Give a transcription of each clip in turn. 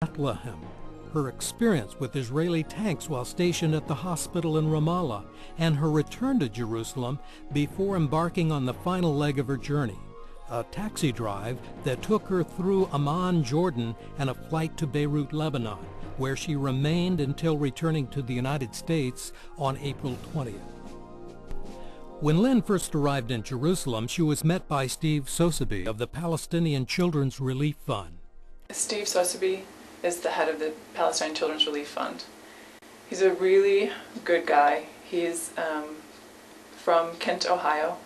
Bethlehem, her experience with Israeli tanks while stationed at the hospital in Ramallah, and her return to Jerusalem before embarking on the final leg of her journey, a taxi drive that took her through Amman, Jordan, and a flight to Beirut, Lebanon, where she remained until returning to the United States on April 20th. When Lynn first arrived in Jerusalem, she was met by Steve Sosebee of the Palestinian Children's Relief Fund. Steve Sosebee is the head of the Palestine Children's Relief Fund. He's a really good guy. He's from Kent, Ohio.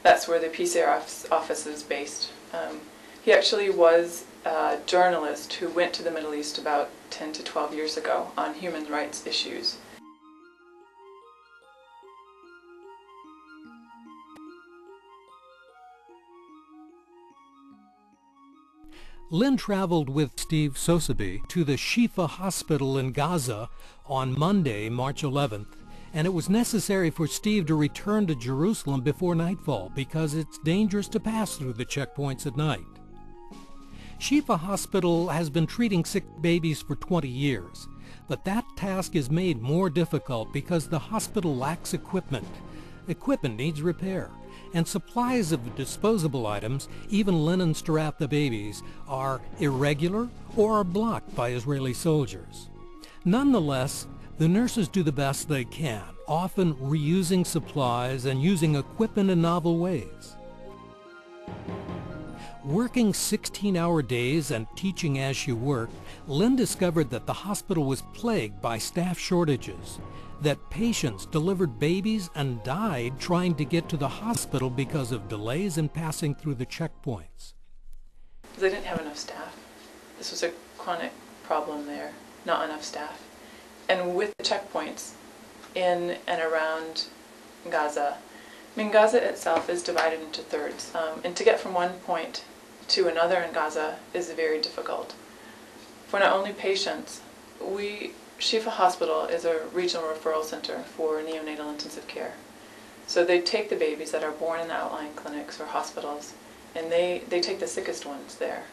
That's where the PCR office is based. He actually was a journalist who went to the Middle East about 10 to 12 years ago on human rights issues. Lynn traveled with Steve Sosebee to the Shifa Hospital in Gaza on Monday, March 11th, and it was necessary for Steve to return to Jerusalem before nightfall because it's dangerous to pass through the checkpoints at night. Shifa Hospital has been treating sick babies for 20 years, but that task is made more difficult because the hospital lacks equipment. Equipment needs repair, and supplies of disposable items, even linens to wrap the babies, are irregular or are blocked by Israeli soldiers. Nonetheless, the nurses do the best they can, often reusing supplies and using equipment in novel ways. Working 16-hour days and teaching as she worked, Lynn discovered that the hospital was plagued by staff shortages, that patients delivered babies and died trying to get to the hospital because of delays in passing through the checkpoints. They didn't have enough staff. This was a chronic problem there, not enough staff. And with the checkpoints in and around Gaza, I mean, Gaza itself is divided into thirds, and to get from one point to another in Gaza is very difficult. For not only patients, Shifa Hospital is a regional referral center for neonatal intensive care. So they take the babies that are born in the outlying clinics or hospitals, and they take the sickest ones there.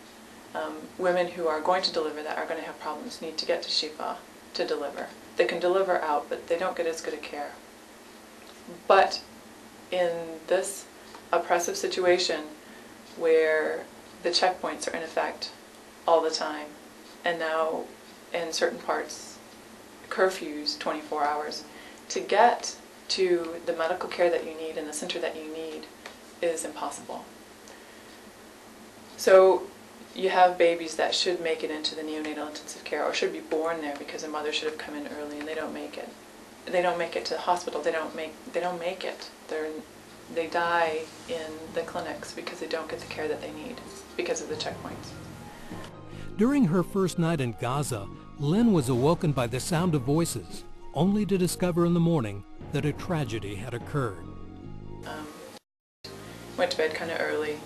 Women who are going to deliver that are going to have problems need to get to Shifa to deliver. They can deliver out, but they don't get as good a care. But in this oppressive situation where the checkpoints are in effect all the time, and now in certain parts curfews 24 hours, to get to the medical care that you need and the center that you need is impossible. So you have babies that should make it into the neonatal intensive care or should be born there because a mother should have come in early, and they don't make it. They don't make it to the hospital. They don't make it. They die in the clinics because they don't get the care that they need because of the checkpoints. During her first night in Gaza, Lynn was awoken by the sound of voices, only to discover in the morning that a tragedy had occurred. Went to bed kind of early,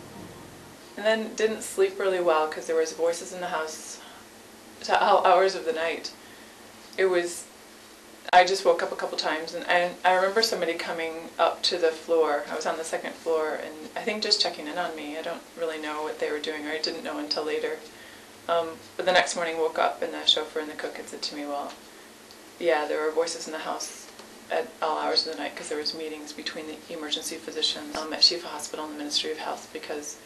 and then didn't sleep really well because there was voices in the house to all hours of the night. I just woke up a couple times, and I remember somebody coming up to the floor. I was on the second floor, and I think just checking in on me. I don't really know what they were doing, or I didn't know until later. But the next morning woke up, and the chauffeur and the cook had said to me, well, yeah, there were voices in the house at all hours of the night because there was meetings between the emergency physicians at Shifa Hospital and the Ministry of Health because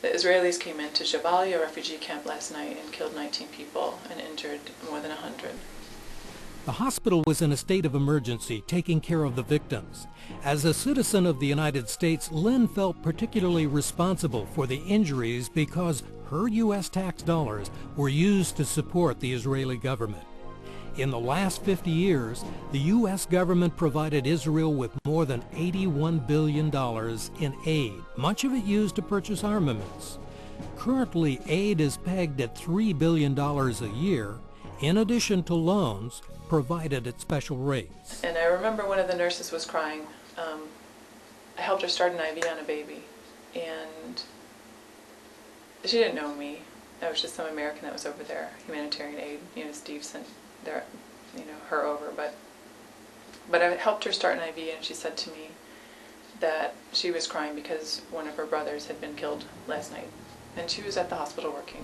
the Israelis came into Jabalia refugee camp last night and killed 19 people and injured more than 100. The hospital was in a state of emergency, taking care of the victims. As a citizen of the United States, Lynn felt particularly responsible for the injuries because her U.S. tax dollars were used to support the Israeli government. In the last 50 years, the U.S. government provided Israel with more than $81 billion in aid, much of it used to purchase armaments. Currently, aid is pegged at $3 billion a year, in addition to loans provided at special rates. And I remember one of the nurses was crying. I helped her start an IV on a baby, and she didn't know me. I was just some American that was over there, humanitarian aid. Steve sent her over, but I helped her start an IV, and she said to me that she was crying because one of her brothers had been killed last night, and she was at the hospital working.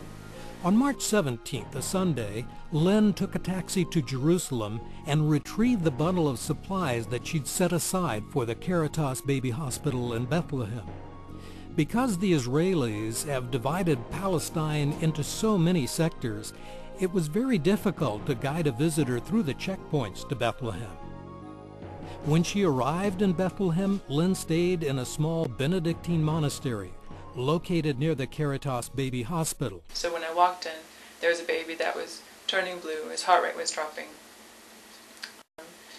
On March 17th, a Sunday, Lynn took a taxi to Jerusalem and retrieved the bundle of supplies that she'd set aside for the Caritas Baby Hospital in Bethlehem. Because the Israelis have divided Palestine into so many sectors, it was very difficult to guide a visitor through the checkpoints to Bethlehem. When she arrived in Bethlehem, Lynn stayed in a small Benedictine monastery located near the Caritas Baby Hospital. So when I walked in, there was a baby that was turning blue, his heart rate was dropping.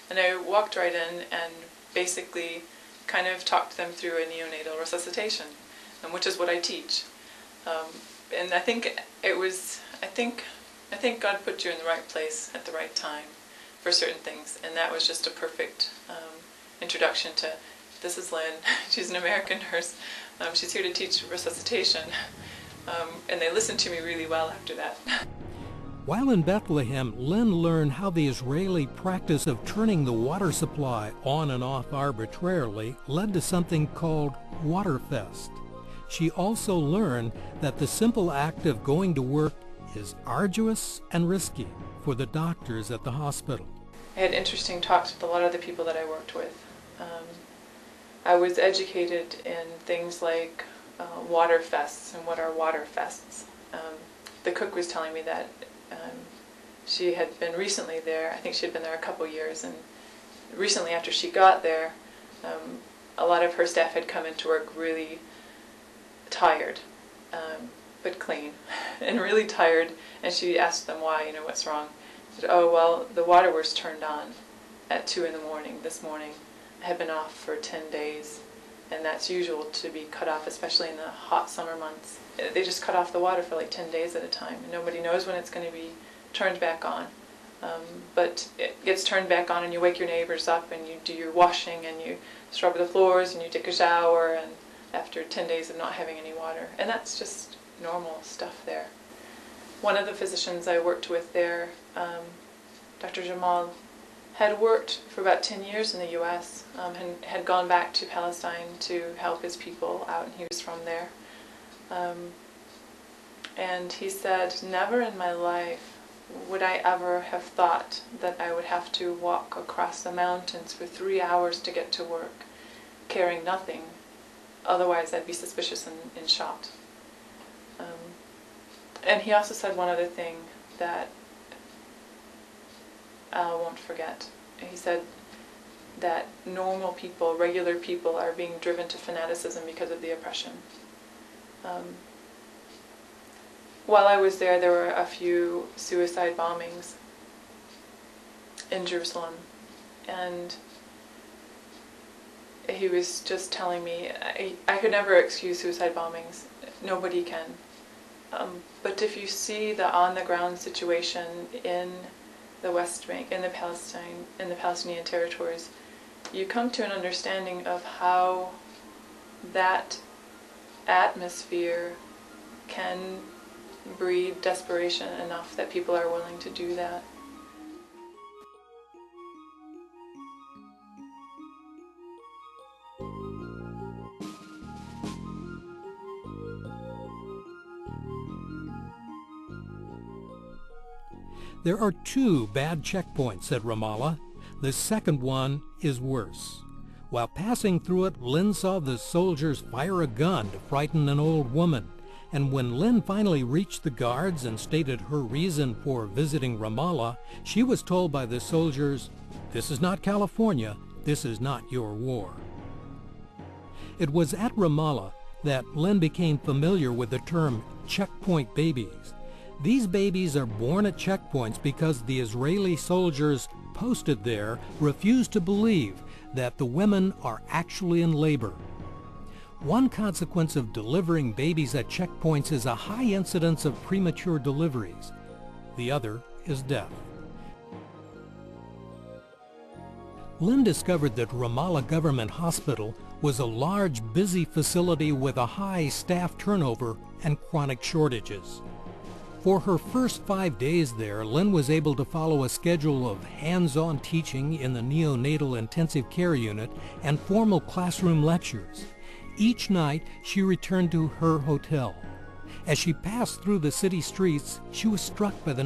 And I walked right in and basically kind of talked them through a neonatal resuscitation, which is what I teach. And I think God put you in the right place at the right time for certain things, and that was just a perfect introduction to, this is Lynn, she's an American nurse, she's here to teach resuscitation, and they listened to me really well after that. While in Bethlehem, Lynn learned how the Israeli practice of turning the water supply on and off arbitrarily led to something called Waterfest. She also learned that the simple act of going to work is arduous and risky for the doctors at the hospital. I had interesting talks with a lot of the people that I worked with. I was educated in things like water fests and what are water fests. The cook was telling me that she had been recently there. I think she had been there a couple years, and recently after she got there, a lot of her staff had come into work really tired, but clean, and really tired, and she asked them why, what's wrong. She said, oh, well, the water was turned on at 2 in the morning this morning. I had been off for 10 days, and that's usual to be cut off, especially in the hot summer months. They just cut off the water for like 10 days at a time, and nobody knows when it's going to be turned back on. But it gets turned back on, and you wake your neighbors up, and you do your washing, and you scrub the floors, and you take a shower, and after 10 days of not having any water. And that's just normal stuff there. One of the physicians I worked with there, Dr. Jamal, had worked for about 10 years in the U.S., and had gone back to Palestine to help his people out, and he was from there. And he said, never in my life would I ever have thought that I would have to walk across the mountains for 3 hours to get to work, carrying nothing. Otherwise I'd be suspicious and shot. And he also said one other thing that I won't forget. He said that normal people, regular people, are being driven to fanaticism because of the oppression. While I was there were a few suicide bombings in Jerusalem, and he was just telling me, I could never excuse suicide bombings. Nobody can. But if you see the on-the-ground situation in the West Bank, in the Palestinian territories, you come to an understanding of how that atmosphere can breed desperation enough that people are willing to do that. There are 2 bad checkpoints at Ramallah. The second one is worse. While passing through it, Lynn saw the soldiers fire a gun to frighten an old woman. And when Lynn finally reached the guards and stated her reason for visiting Ramallah, she was told by the soldiers, "This is not California. This is not your war." It was at Ramallah that Lynn became familiar with the term checkpoint babies. These babies are born at checkpoints because the Israeli soldiers posted there refuse to believe that the women are actually in labor. One consequence of delivering babies at checkpoints is a high incidence of premature deliveries. The other is death. Lynn discovered that Ramallah Government Hospital was a large, busy facility with a high staff turnover and chronic shortages. For her first 5 days there, Lynn was able to follow a schedule of hands-on teaching in the neonatal intensive care unit and formal classroom lectures. Each night, she returned to her hotel. As she passed through the city streets, she was struck by the